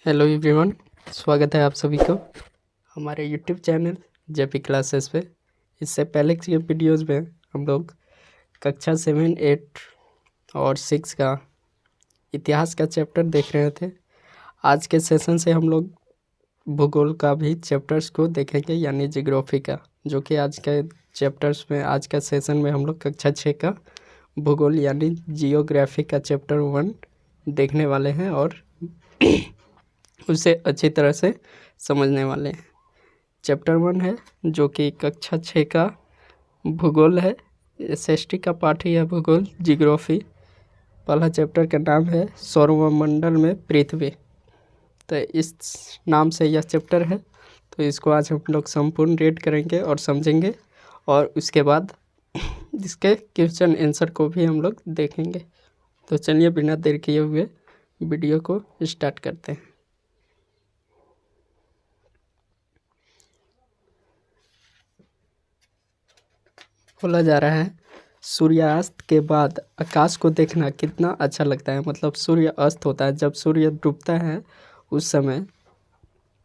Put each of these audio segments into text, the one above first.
Hello everyone, स्वागत है आप सभी को हमारे यूट्यूब चैनल जेपी क्लासेस पे। इससे पहले के वीडियोज़ में हम लोग कक्षा 7, 8 और 6 का इतिहास का चैप्टर देख रहे थे। आज के सेशन से हम लोग भूगोल का भी चैप्टर्स को देखेंगे, यानी जियोग्राफी का, जो कि आज के चैप्टर्स में आज का सेशन में हम लोग कक्षा 6 का भूगोल यानी जियोग्राफी का चैप्टर 1 देखने वाले हैं और उसे अच्छी तरह से समझने वाले हैं। चैप्टर 1 है जो कि कक्षा 6 का भूगोल है। एसएसटी का पाठ ही है भूगोल जियोग्राफी। पहला चैप्टर का नाम है सौरमंडल में पृथ्वी। तो इस नाम से यह चैप्टर है, तो इसको आज हम लोग संपूर्ण रीड करेंगे और समझेंगे, और उसके बाद इसके क्वेश्चन आंसर को भी हम लोग देखेंगे। तो चलिए बिना देर किए हुए वीडियो को स्टार्ट करते हैं। बोला जा रहा है, सूर्यास्त के बाद आकाश को देखना कितना अच्छा लगता है। मतलब सूर्य अस्त होता है, जब सूर्य डूबता है उस समय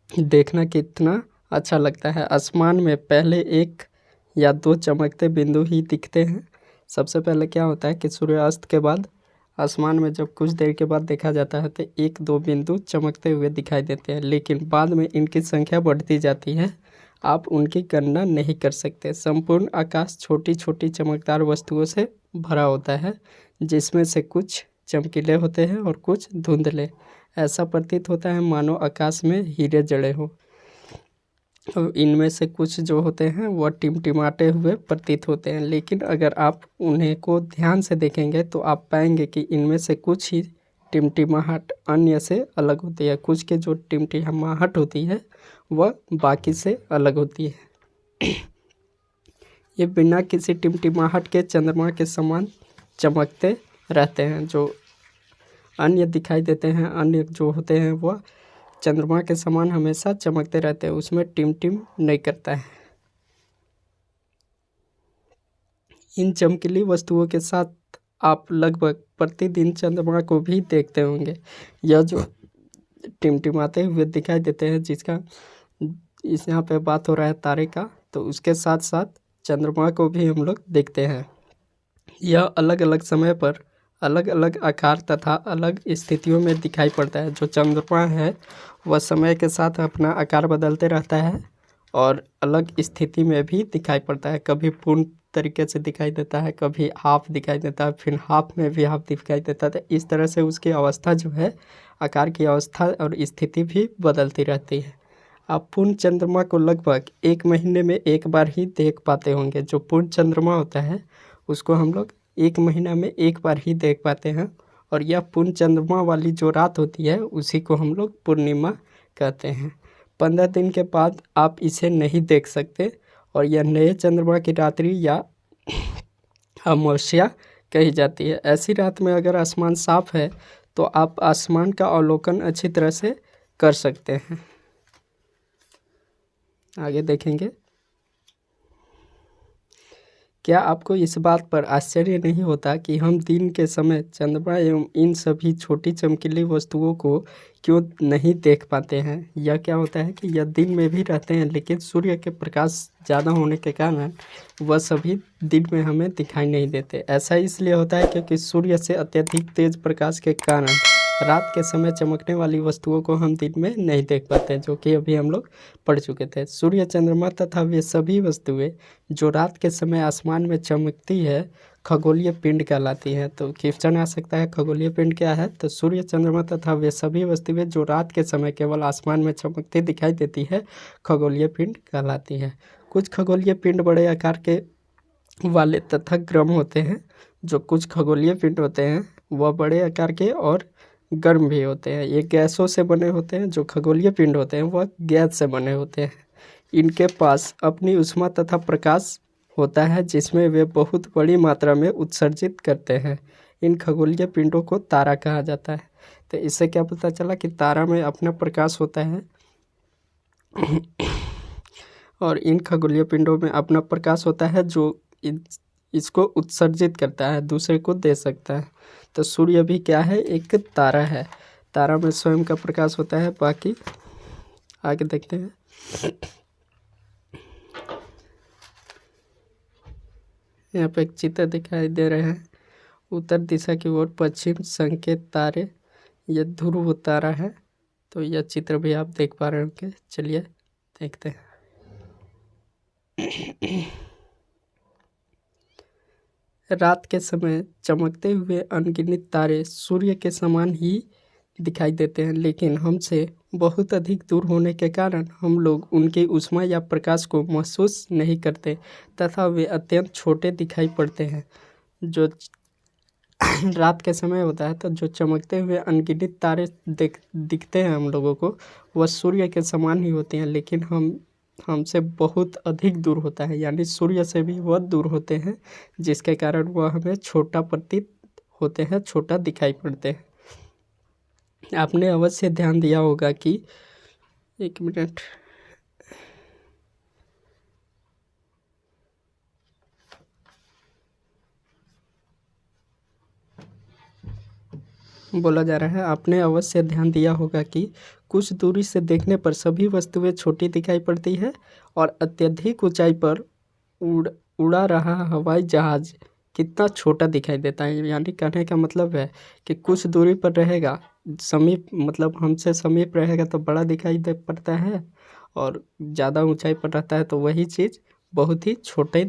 देखना कितना अच्छा लगता है। आसमान में पहले 1 या 2 चमकते बिंदु ही दिखते हैं। सबसे पहले क्या होता है कि सूर्यास्त के बाद आसमान में जब कुछ देर के बाद देखा जाता है तो 1-2 बिंदु चमकते हुए दिखाई देते हैं, लेकिन बाद में इनकी संख्या बढ़ती जाती है। आप उनकी गणना नहीं कर सकते। संपूर्ण आकाश छोटी छोटी चमकदार वस्तुओं से भरा होता है, जिसमें से कुछ चमकीले होते हैं और कुछ धुंधले। ऐसा प्रतीत होता है मानो आकाश में हीरे जड़े हों। इनमें से कुछ जो होते हैं वह टिमटिमाते हुए प्रतीत होते हैं, लेकिन अगर आप उन्हें को ध्यान से देखेंगे तो आप पाएंगे कि इनमें से कुछ ही टिमटिमाहट अन्य से अलग होती है। कुछ के जो टिमटिमाहट होती है वह बाकी से अलग होती है। ये बिना किसी टिमटिमाहट के चंद्रमा के समान चमकते रहते हैं। जो अन्य दिखाई देते हैं, अन्य जो होते हैं वह चंद्रमा के समान हमेशा चमकते रहते हैं, उसमें टिमटिम नहीं करता है। इन चमकीली वस्तुओं के साथ आप लगभग प्रतिदिन चंद्रमा को भी देखते होंगे। यह जो टिमटिमाते हुए दिखाई देते हैं, जिसका इस यहाँ पे बात हो रहा है तारे का, तो उसके साथ साथ चंद्रमा को भी हम लोग देखते हैं। यह अलग अलग समय पर अलग अलग आकार तथा अलग स्थितियों में दिखाई पड़ता है। जो चंद्रमा है वह समय के साथ अपना आकार बदलते रहता है और अलग स्थिति में भी दिखाई पड़ता है। कभी पूर्ण तरीके से दिखाई देता है, कभी हाफ दिखाई देता है, फिर हाफ में भी हाफ दिखाई देता है। इस तरह से उसकी अवस्था जो है, आकार की अवस्था और स्थिति भी बदलती रहती है। आप पूर्ण चंद्रमा को लगभग 1 महीने में एक बार ही देख पाते होंगे। जो पूर्ण चंद्रमा होता है उसको हम लोग 1 महीना में एक बार ही देख पाते हैं, और यह पूर्ण चंद्रमा वाली जो रात होती है उसी को हम लोग पूर्णिमा कहते हैं। 15 दिन के बाद आप इसे नहीं देख सकते, और यह नए चंद्रमा की रात्रि या अमावस्या कही जाती है। ऐसी रात में अगर आसमान साफ है तो आप आसमान का अवलोकन अच्छी तरह से कर सकते हैं। आगे देखेंगे। क्या आपको इस बात पर आश्चर्य नहीं होता कि हम दिन के समय चंद्रमा एवं इन सभी छोटी चमकीली वस्तुओं को क्यों नहीं देख पाते हैं? यह क्या होता है कि यह दिन में भी रहते हैं, लेकिन सूर्य के प्रकाश ज़्यादा होने के कारण वह सभी दिन में हमें दिखाई नहीं देते। ऐसा इसलिए होता है क्योंकि सूर्य से अत्यधिक तेज प्रकाश के कारण रात के समय चमकने वाली वस्तुओं को हम दिन में नहीं देख पाते, जो कि अभी हम लोग पढ़ चुके थे। सूर्य, चंद्रमा तथा वे सभी वस्तुएं जो रात के समय आसमान में चमकती है खगोलीय पिंड कहलाती है। तो क्वेश्चन आ सकता है खगोलीय पिंड क्या है? तो सूर्य, चंद्रमा तथा वे सभी वस्तुएं जो रात के समय केवल आसमान में चमकती दिखाई देती है खगोलीय पिंड कहलाती है। कुछ खगोलीय पिंड बड़े आकार के वाले तथा गर्म होते हैं। जो कुछ खगोलीय पिंड होते हैं वह बड़े आकार के और गर्म भी होते हैं। ये गैसों से बने होते हैं। जो खगोलीय पिंड होते हैं वह गैस से बने होते हैं। इनके पास अपनी ऊष्मा तथा प्रकाश होता है, जिसमें वे बहुत बड़ी मात्रा में उत्सर्जित करते हैं। इन खगोलीय पिंडों को तारा कहा जाता है। तो इससे क्या पता चला कि तारा में अपना प्रकाश होता है और इन खगोलीय पिंडों में अपना प्रकाश होता है, जो इसको उत्सर्जित करता है, दूसरे को दे सकता है। तो सूर्य भी क्या है? एक तारा है। तारा में स्वयं का प्रकाश होता है। बाकी आगे देखते हैं। यहाँ पे एक चित्र दिखाई दे रहे हैं। उत्तर दिशा की ओर पश्चिम संकेत तारे, यह ध्रुव तारा है। तो यह चित्र भी आप देख पा रहे होंगे। चलिए देखते हैं। रात के समय चमकते हुए अनगिनत तारे सूर्य के समान ही दिखाई देते हैं, लेकिन हमसे बहुत अधिक दूर होने के कारण हम लोग उनकी ऊष्मा या प्रकाश को महसूस नहीं करते तथा वे अत्यंत छोटे दिखाई पड़ते हैं। जो रात के समय होता है तो जो चमकते हुए अनगिनत तारे दिखते हैं हम लोगों को, वह सूर्य के समान ही होते हैं, लेकिन हमसे बहुत अधिक दूर होता है, यानी सूर्य से भी वह दूर होते हैं, जिसके कारण वह हमें छोटा प्रतीत होते हैं, छोटा दिखाई पड़ते हैं। आपने अवश्य ध्यान दिया होगा कि एक मिनट, बोला जा रहा है, आपने अवश्य ध्यान दिया होगा कि कुछ दूरी से देखने पर सभी वस्तुएं छोटी दिखाई पड़ती है और अत्यधिक ऊंचाई पर उड़ा रहा हवाई जहाज कितना छोटा दिखाई देता है। यानी कहने का मतलब है कि कुछ दूरी पर रहेगा, समीप मतलब हमसे समीप रहेगा तो बड़ा दिखाई दे पड़ता है, और ज़्यादा ऊंचाई पर रहता है तो वही चीज़ बहुत ही छोटे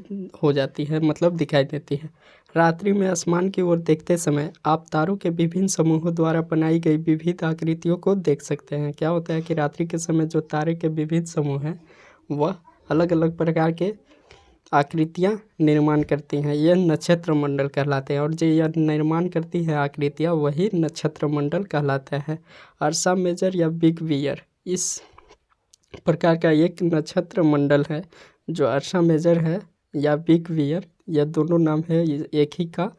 हो जाती है, मतलब दिखाई देती है। रात्रि में आसमान की ओर देखते समय आप तारों के विभिन्न समूहों द्वारा बनाई गई विविध आकृतियों को देख सकते हैं। क्या होता है कि रात्रि के समय जो तारे के विविध समूह हैं वह अलग अलग प्रकार के आकृतियाँ निर्माण करती हैं, यह नक्षत्र मंडल कहलाते हैं। और जो यह निर्माण करती है आकृतियाँ वही नक्षत्र मंडल कहलाता है। अर्सा मेजर या बिग बियर इस प्रकार का एक नक्षत्र मंडल है। जो अर्सा मेजर है या बिग बियर, यह दोनों नाम है एक ही का,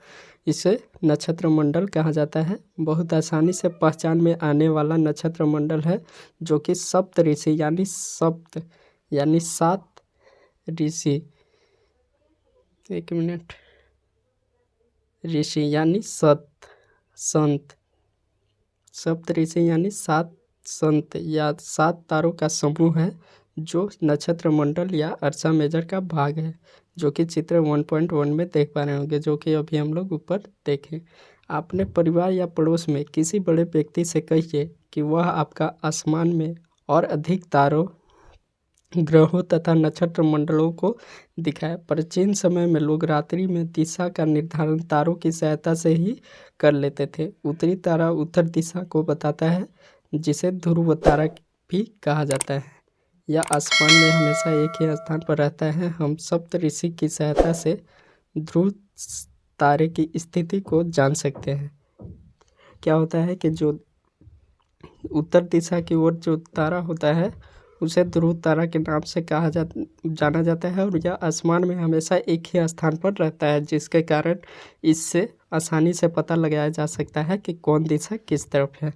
इसे नक्षत्र मंडल कहा जाता है। बहुत आसानी से पहचान में आने वाला नक्षत्र मंडल है, जो कि सप्त ऋषि यानी 7 ऋषि, एक मिनट, ऋषि यानी संत, सप्त ऋषि यानी 7 संत या 7 तारों का समूह है, जो नक्षत्र मंडल या अर्सा मेजर का भाग है, जो कि चित्र 1.1 में देख पा रहे होंगे, जो कि अभी हम लोग ऊपर देखें। आपने परिवार या पड़ोस में किसी बड़े व्यक्ति से कहिए कि वह आपका आसमान में और अधिक तारों, ग्रहों तथा नक्षत्र मंडलों को दिखाए। प्राचीन समय में लोग रात्रि में दिशा का निर्धारण तारों की सहायता से ही कर लेते थे। उत्तरी तारा उत्तर दिशा को बताता है, जिसे ध्रुव तारा भी कहा जाता है। यह आसमान में हमेशा एक ही स्थान पर रहता है। हम सप्त ऋषि की सहायता से ध्रुव तारे की स्थिति को जान सकते हैं। क्या होता है कि जो उत्तर दिशा की ओर जो तारा होता है उसे ध्रुव तारा के नाम से जाना जाता है, और यह आसमान में हमेशा एक ही स्थान पर रहता है, जिसके कारण इससे आसानी से पता लगाया जा सकता है कि कौन दिशा किस तरफ है।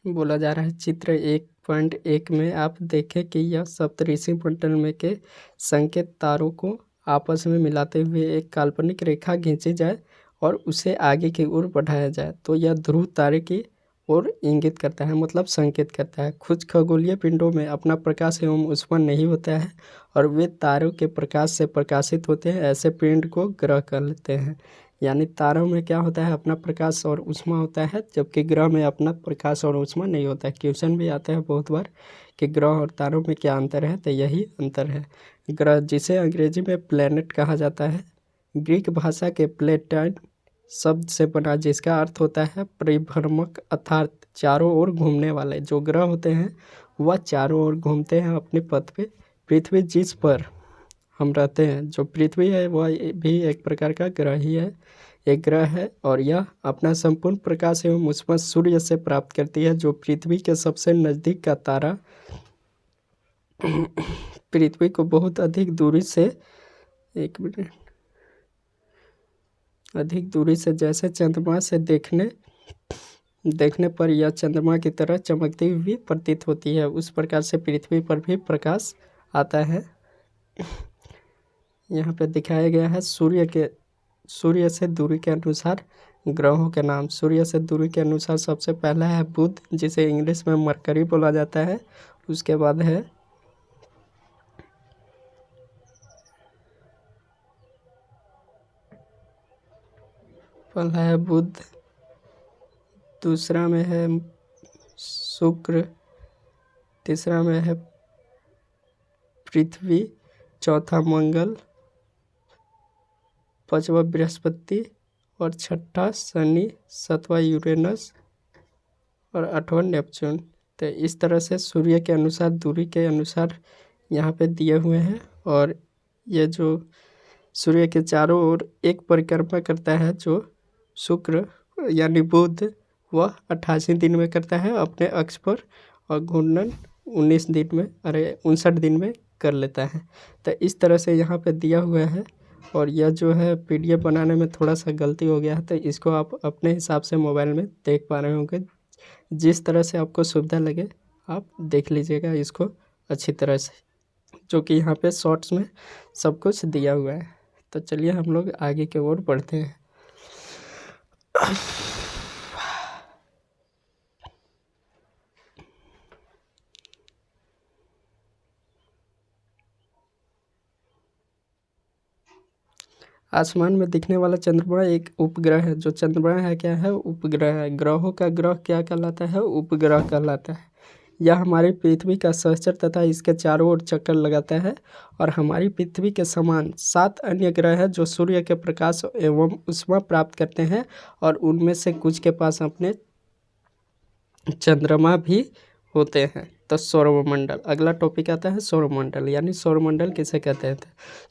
बोला जा रहा है चित्र 1.1 में आप देखें कि यह सप्तऋषि मंडल में के संकेत तारों को आपस में मिलाते हुए एक काल्पनिक रेखा खींची जाए और उसे आगे की ओर बढ़ाया जाए तो यह ध्रुव तारे की ओर इंगित करता है, मतलब संकेत करता है। कुछ खगोलीय पिंडों में अपना प्रकाश एवं ऊष्मा नहीं होता है और वे तारों के प्रकाश से प्रकाशित होते हैं। ऐसे पिंड को ग्रह कहते हैं। यानी तारों में क्या होता है, अपना प्रकाश और ऊष्मा होता है, जबकि ग्रह में अपना प्रकाश और ऊष्मा नहीं होता है। क्वेश्चन भी आते हैं बहुत बार कि ग्रह और तारों में क्या अंतर है, तो यही अंतर है। ग्रह, जिसे अंग्रेजी में प्लैनेट कहा जाता है, ग्रीक भाषा के प्लेटाइन शब्द से बना, जिसका अर्थ होता है परिभ्रमक, अर्थात चारों ओर घूमने वाले। जो ग्रह होते हैं वह चारों ओर घूमते हैं अपने पथ पे। पृथ्वी जिस पर हम रहते हैं, जो पृथ्वी है वह भी एक प्रकार का ग्रह ही है, एक ग्रह है, और यह अपना संपूर्ण प्रकाश एवं ऊष्मा सूर्य से प्राप्त करती है, जो पृथ्वी के सबसे नज़दीक का तारा। पृथ्वी को बहुत अधिक दूरी से, एक मिनट, अधिक दूरी से जैसे चंद्रमा से देखने पर यह चंद्रमा की तरह चमकती हुई प्रतीत होती है, उस प्रकार से पृथ्वी पर भी प्रकाश आता है। यहाँ पे दिखाया गया है सूर्य के सूर्य से दूरी के अनुसार ग्रहों के नाम। सूर्य से दूरी के अनुसार सबसे पहला है बुध, जिसे इंग्लिश में मरकरी बोला जाता है। उसके बाद है पहला है बुध, दूसरा में है शुक्र, तीसरा में है पृथ्वी, चौथा मंगल, पांचवा बृहस्पति और छठा शनि, सातवां यूरेनस और आठवां नेपच्यून। तो इस तरह से सूर्य के अनुसार दूरी के अनुसार यहाँ पे दिए हुए हैं। और ये जो सूर्य के चारों ओर एक परिक्रमा करता है जो शुक्र यानी बुध, वह 88 दिन में करता है अपने अक्ष पर, और घूर्णन 59 दिन में कर लेता है। तो इस तरह से यहाँ पे दिया हुआ है। और यह जो है PDF बनाने में थोड़ा सा गलती हो गया है, तो इसको आप अपने हिसाब से मोबाइल में देख पा रहे होंगे। जिस तरह से आपको सुविधा लगे आप देख लीजिएगा इसको अच्छी तरह से, जो कि यहाँ पे शॉर्ट्स में सब कुछ दिया हुआ है। तो चलिए हम लोग आगे की ओर बढ़ते हैं। आसमान में दिखने वाला चंद्रमा एक उपग्रह है। जो चंद्रमा है क्या है? उपग्रह है। ग्रहों का ग्रह क्या कहलाता है? उपग्रह कहलाता है। यह हमारी पृथ्वी का सहचर तथा इसके चारों ओर चक्कर लगाता है। और हमारी पृथ्वी के समान 7 अन्य ग्रह हैं जो सूर्य के प्रकाश एवं ऊष्मा प्राप्त करते हैं, और उनमें से कुछ के पास अपने चंद्रमा भी होते हैं। तो सौरमंडल, अगला टॉपिक आता है सौरमंडल। यानी सौरमंडल किसे कहते हैं?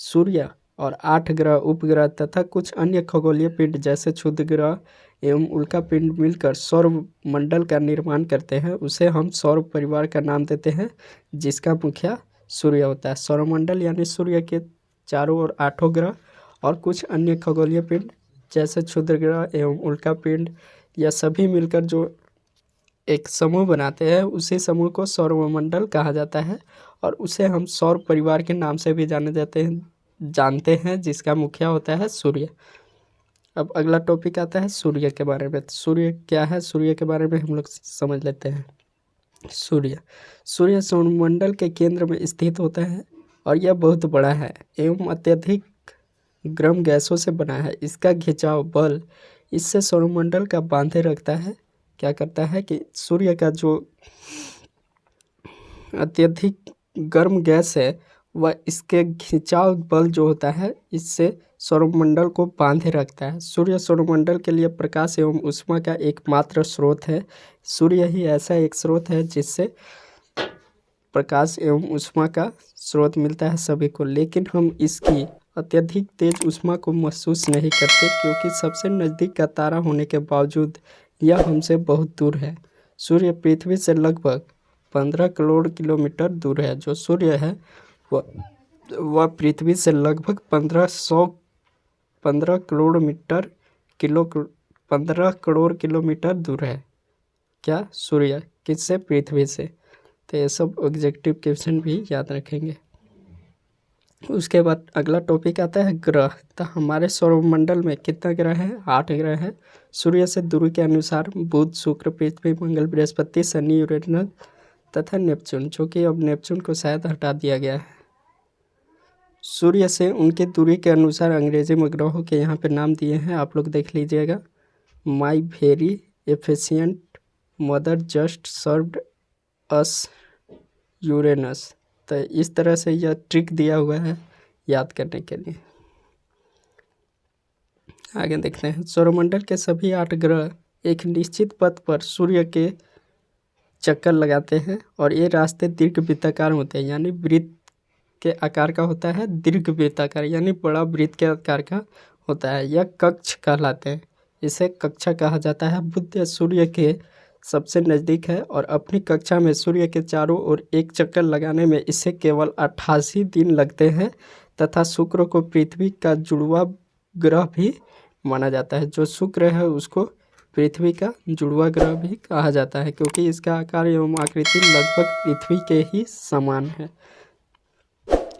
सूर्य और 8 ग्रह, उपग्रह तथा कुछ अन्य खगोलीय पिंड जैसे क्षुद्र ग्रह एवं उल्का पिंड मिलकर सौर मंडल का निर्माण करते हैं। उसे हम सौर परिवार का नाम देते हैं, जिसका मुखिया सूर्य होता है। सौरमंडल यानी सूर्य के चारों ओर 8 ग्रह और कुछ अन्य खगोलीय पिंड जैसे क्षुद्र ग्रह एवं उल्का पिंड, यह सभी मिलकर जो एक समूह बनाते हैं, उसी समूह को सौरमंडल कहा जाता है। और उसे हम सौर परिवार के नाम से भी जानते हैं, जिसका मुखिया होता है सूर्य। अब अगला टॉपिक आता है सूर्य के बारे में। सूर्य क्या है? सूर्य के बारे में हम लोग समझ लेते हैं। सूर्य सौरमंडल के केंद्र में स्थित होता है और यह बहुत बड़ा है एवं अत्यधिक गर्म गैसों से बना है। इसका खिंचाव बल इससे सौरमंडल का बांधे रखता है। क्या करता है कि सूर्य का जो अत्यधिक गर्म गैस है, वह इसके खिंचाव बल जो होता है, इससे सौरमंडल को बांधे रखता है। सूर्य सौरमंडल के लिए प्रकाश एवं ऊष्मा का एकमात्र स्रोत है। सूर्य ही ऐसा एक स्रोत है जिससे प्रकाश एवं ऊष्मा का स्रोत मिलता है सभी को। लेकिन हम इसकी अत्यधिक तेज ऊष्मा को महसूस नहीं करते, क्योंकि सबसे नज़दीक का तारा होने के बावजूद यह हमसे बहुत दूर है। सूर्य पृथ्वी से लगभग 15 करोड़ किलोमीटर दूर है। जो सूर्य है वह पृथ्वी से लगभग 15 करोड़ किलोमीटर दूर है। क्या? सूर्य किससे? पृथ्वी से। तो ये सब ऑब्जेक्टिव क्वेश्चन भी याद रखेंगे। उसके बाद अगला टॉपिक आता है ग्रह। तो हमारे सौरमंडल में कितना ग्रह है? 8 ग्रह है। सूर्य से दूरी के अनुसार बुध, शुक्र, पृथ्वी, मंगल, बृहस्पति, शनि, यूरेनस तथा नेपच्यून, जो कि अब नेपच्यून को शायद हटा दिया गया है। सूर्य से उनकी दूरी के अनुसार अंग्रेजी में ग्रहों के यहाँ पे नाम दिए हैं, आप लोग देख लीजिएगा। My very efficient mother just served us Uranus. तो इस तरह से यह ट्रिक दिया हुआ है याद करने के लिए। आगे देखते हैं। सौरमंडल के सभी 8 ग्रह एक निश्चित पथ पर सूर्य के चक्कर लगाते हैं, और ये रास्ते दीर्घवृत्ताकार होते हैं। यानी वृत्त के आकार का होता है, दीर्घवृत्ताकार यानी बड़ा वृत्त के आकार का होता है। यह कक्ष कहलाते हैं। इसे कक्षा कहा जाता है। बुध सूर्य के सबसे नज़दीक है और अपनी कक्षा में सूर्य के चारों ओर एक चक्कर लगाने में इसे केवल 88 दिन लगते हैं, तथा शुक्र को पृथ्वी का जुड़वा ग्रह भी माना जाता है। जो शुक्र है उसको पृथ्वी का जुड़वा ग्रह भी कहा जाता है, क्योंकि इसका आकार एवं आकृति लगभग पृथ्वी के ही समान है।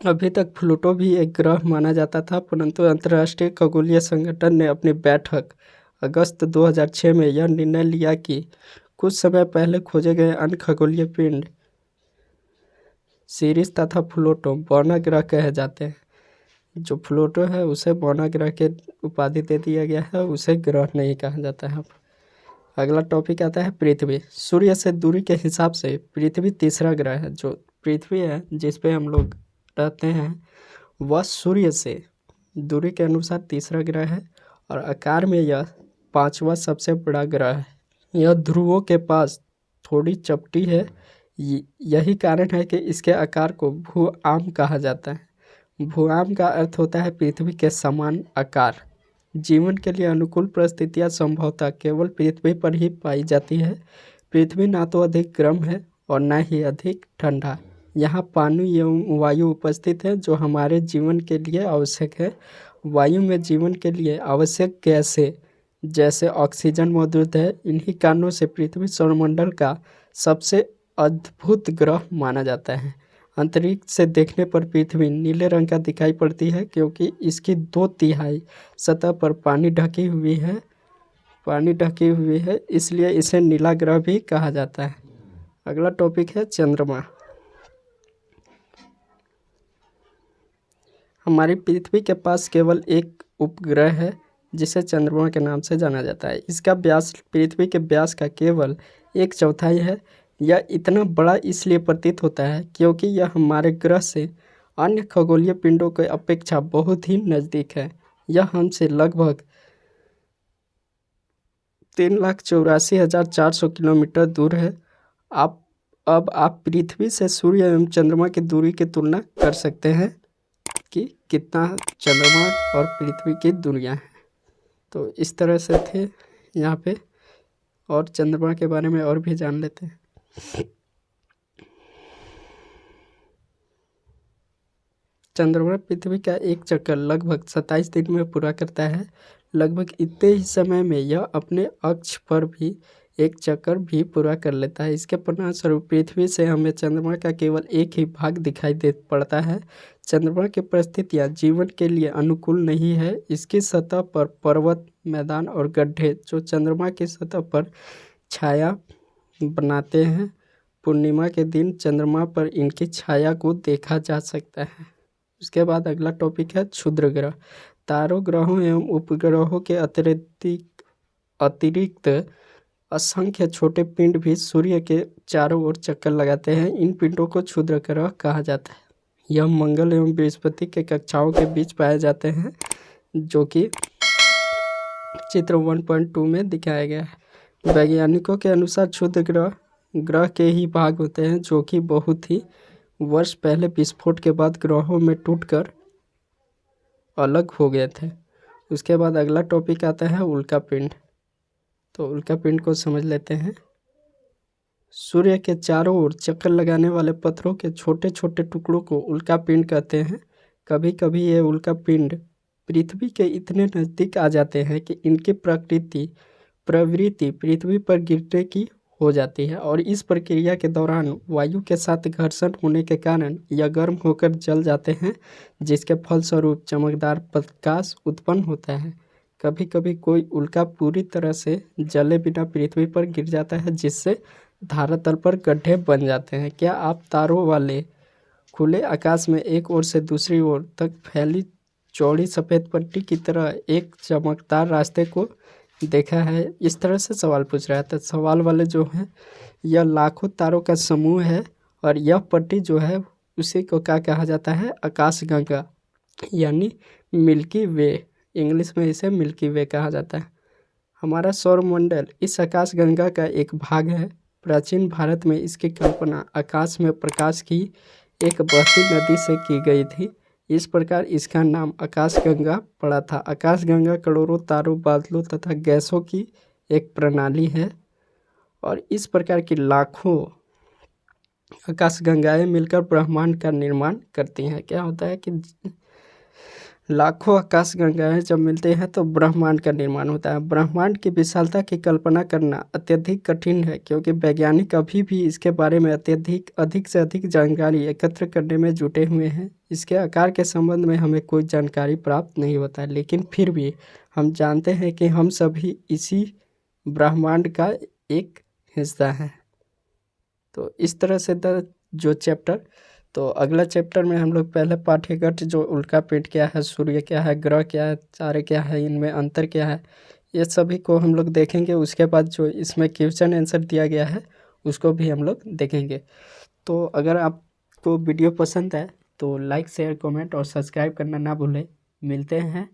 अभी तक प्लूटो भी एक ग्रह माना जाता था, परंतु अंतर्राष्ट्रीय खगोलीय संगठन ने अपनी बैठक अगस्त 2006 में यह निर्णय लिया कि कुछ समय पहले खोजे गए अन्य खगोलीय पिंड सीरिस तथा प्लूटो बौना ग्रह कहे जाते हैं। जो प्लूटो है उसे बौना ग्रह के उपाधि दे दिया गया है, उसे ग्रह नहीं कहा जाता है। अगला टॉपिक आता है पृथ्वी। सूर्य से दूरी के हिसाब से पृथ्वी तीसरा ग्रह है। जो पृथ्वी है जिस पे हम लोग रहते हैं वह सूर्य से दूरी के अनुसार तीसरा ग्रह है और आकार में यह पांचवा सबसे बड़ा ग्रह है। यह ध्रुवों के पास थोड़ी चपटी है। यही कारण है कि इसके आकार को भू-आम कहा जाता है। भू-आम का अर्थ होता है पृथ्वी के समान आकार। जीवन के लिए अनुकूल परिस्थितियां संभवतः केवल पृथ्वी पर ही पाई जाती है। पृथ्वी ना तो अधिक गर्म है और ना ही अधिक ठंडा। यहाँ पानी एवं वायु उपस्थित है जो हमारे जीवन के लिए आवश्यक है। वायु में जीवन के लिए आवश्यक गैसें जैसे ऑक्सीजन मौजूद है। इन्हीं कारणों से पृथ्वी सौरमंडल का सबसे अद्भुत ग्रह माना जाता है। अंतरिक्ष से देखने पर पृथ्वी नीले रंग का दिखाई पड़ती है क्योंकि इसकी 2/3 सतह पर पानी ढकी हुई है, इसलिए इसे नीला ग्रह भी कहा जाता है। अगला टॉपिक है चंद्रमा। हमारी पृथ्वी के पास केवल एक उपग्रह है जिसे चंद्रमा के नाम से जाना जाता है। इसका व्यास पृथ्वी के व्यास का केवल 1/4 है। यह इतना बड़ा इसलिए प्रतीत होता है क्योंकि यह हमारे ग्रह से अन्य खगोलीय पिंडों के अपेक्षा बहुत ही नज़दीक है। यह हमसे लगभग 3,84,400 किलोमीटर दूर है। अब आप पृथ्वी से सूर्य एवं चंद्रमा की दूरी की तुलना कर सकते हैं कि कितना चंद्रमा और पृथ्वी की दूरियां हैं। तो इस तरह से थे यहाँ पे, और चंद्रमा के बारे में और भी जान लेते हैं। चंद्रमा पृथ्वी का एक चक्कर लगभग 27 दिन में पूरा करता है। लगभग इतने ही समय में यह अपने अक्ष पर भी एक चक्कर भी पूरा कर लेता है। इसके परिणामस्वरूप पृथ्वी से हमें चंद्रमा का केवल एक ही भाग दिखाई दे पड़ता है। चंद्रमा की परिस्थितियाँ जीवन के लिए अनुकूल नहीं है। इसकी सतह पर पर्वत, मैदान और गड्ढे जो चंद्रमा की सतह पर छाया बनाते हैं। पूर्णिमा के दिन चंद्रमा पर इनकी छाया को देखा जा सकता है। उसके बाद अगला टॉपिक है क्षुद्र ग्रह। तारों, ग्रहों एवं उपग्रहों के अतिरिक्त असंख्य छोटे पिंड भी सूर्य के चारों ओर चक्कर लगाते हैं। इन पिंडों को क्षुद्र ग्रह कहा जाता है। यह मंगल एवं बृहस्पति के कक्षाओं के बीच पाए जाते हैं, जो कि चित्र 1.2 में दिखाया गया है। वैज्ञानिकों के अनुसार क्षुद्र ग्रह के ही भाग होते हैं जो कि बहुत ही वर्ष पहले विस्फोट के बाद ग्रहों में टूटकर अलग हो गए थे। उसके बाद अगला टॉपिक आता है उल्का पिंड। तो उल्का पिंड को समझ लेते हैं। सूर्य के चारों ओर चक्कर लगाने वाले पत्थरों के छोटे छोटे टुकड़ों को उल्का पिंड कहते हैं। कभी कभी ये उल्का पिंड पृथ्वी के इतने नज़दीक आ जाते हैं कि इनकी प्रवृत्ति पृथ्वी पर गिरने की हो जाती है, और इस प्रक्रिया के दौरान वायु के साथ घर्षण होने के कारण यह गर्म होकर जल जाते हैं, जिसके फलस्वरूप चमकदार प्रकाश उत्पन्न होता है। कभी कभी कोई उल्का पूरी तरह से जले बिना पृथ्वी पर गिर जाता है, जिससे धरातल पर गड्ढे बन जाते हैं। क्या आप तारों वाले खुले आकाश में एक ओर से दूसरी ओर तक फैली चौड़ी सफ़ेद पट्टी की तरह एक चमकदार रास्ते को देखा है? इस तरह से सवाल पूछ रहा है। तो सवाल वाले जो हैं, यह लाखों तारों का समूह है, और यह पट्टी जो है उसी को क्या कहा जाता है? आकाशगंगा, यानी मिल्की वे। इंग्लिश में इसे मिल्की वे कहा जाता है। हमारा सौरमंडल इस आकाशगंगा का एक भाग है। प्राचीन भारत में इसकी कल्पना आकाश में प्रकाश की एक बहती नदी से की गई थी। इस प्रकार इसका नाम आकाशगंगा पड़ा था। आकाशगंगा करोड़ों तारों, बादलों तथा गैसों की एक प्रणाली है, और इस प्रकार की लाखों आकाशगंगाएं मिलकर ब्रह्मांड का निर्माण करती हैं। क्या होता है कि लाखों आकाशगंगाएं जब मिलते हैं तो ब्रह्मांड का निर्माण होता है। ब्रह्मांड की विशालता की कल्पना करना अत्यधिक कठिन है, क्योंकि वैज्ञानिक अभी भी इसके बारे में अत्यधिक अधिक से अधिक जानकारी एकत्र करने में जुटे हुए हैं। इसके आकार के संबंध में हमें कोई जानकारी प्राप्त नहीं होता है, लेकिन फिर भी हम जानते हैं कि हम सभी इसी ब्रह्मांड का एक हिस्सा हैं। तो इस तरह से जो चैप्टर, तो अगला चैप्टर में हम लोग पहले पाठ्यक्रम जो उल्का पिंड क्या है, सूर्य क्या है, ग्रह क्या है, तारे क्या है, इनमें अंतर क्या है, ये सभी को हम लोग देखेंगे। उसके बाद जो इसमें क्वेश्चन आंसर दिया गया है उसको भी हम लोग देखेंगे। तो अगर आपको वीडियो पसंद है तो लाइक शेयर कमेंट और सब्सक्राइब करना ना भूलें। मिलते हैं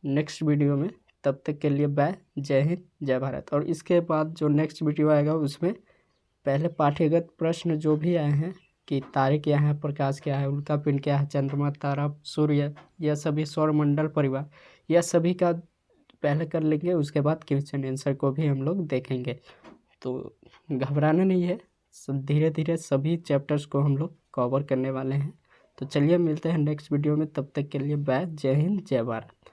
नेक्स्ट वीडियो में, तब तक के लिए बाय। जय हिंद, जय भारत। और इसके बाद जो नेक्स्ट वीडियो आएगा उसमें पहले पाठ्यगत प्रश्न जो भी आए हैं कि तारे क्या हैं, प्रकाश क्या है, उल्का पिंड क्या है, चंद्रमा, तारा, सूर्य, यह सभी सौरमंडल परिवार, यह सभी का पहले कर लेंगे। उसके बाद क्वेश्चन आंसर को भी हम लोग देखेंगे। तो घबराना नहीं है, सब धीरे धीरे सभी चैप्टर्स को हम लोग कवर करने वाले हैं। तो चलिए मिलते हैं नेक्स्ट वीडियो में, तब तक के लिए बाय। जय हिंद, जय भारत।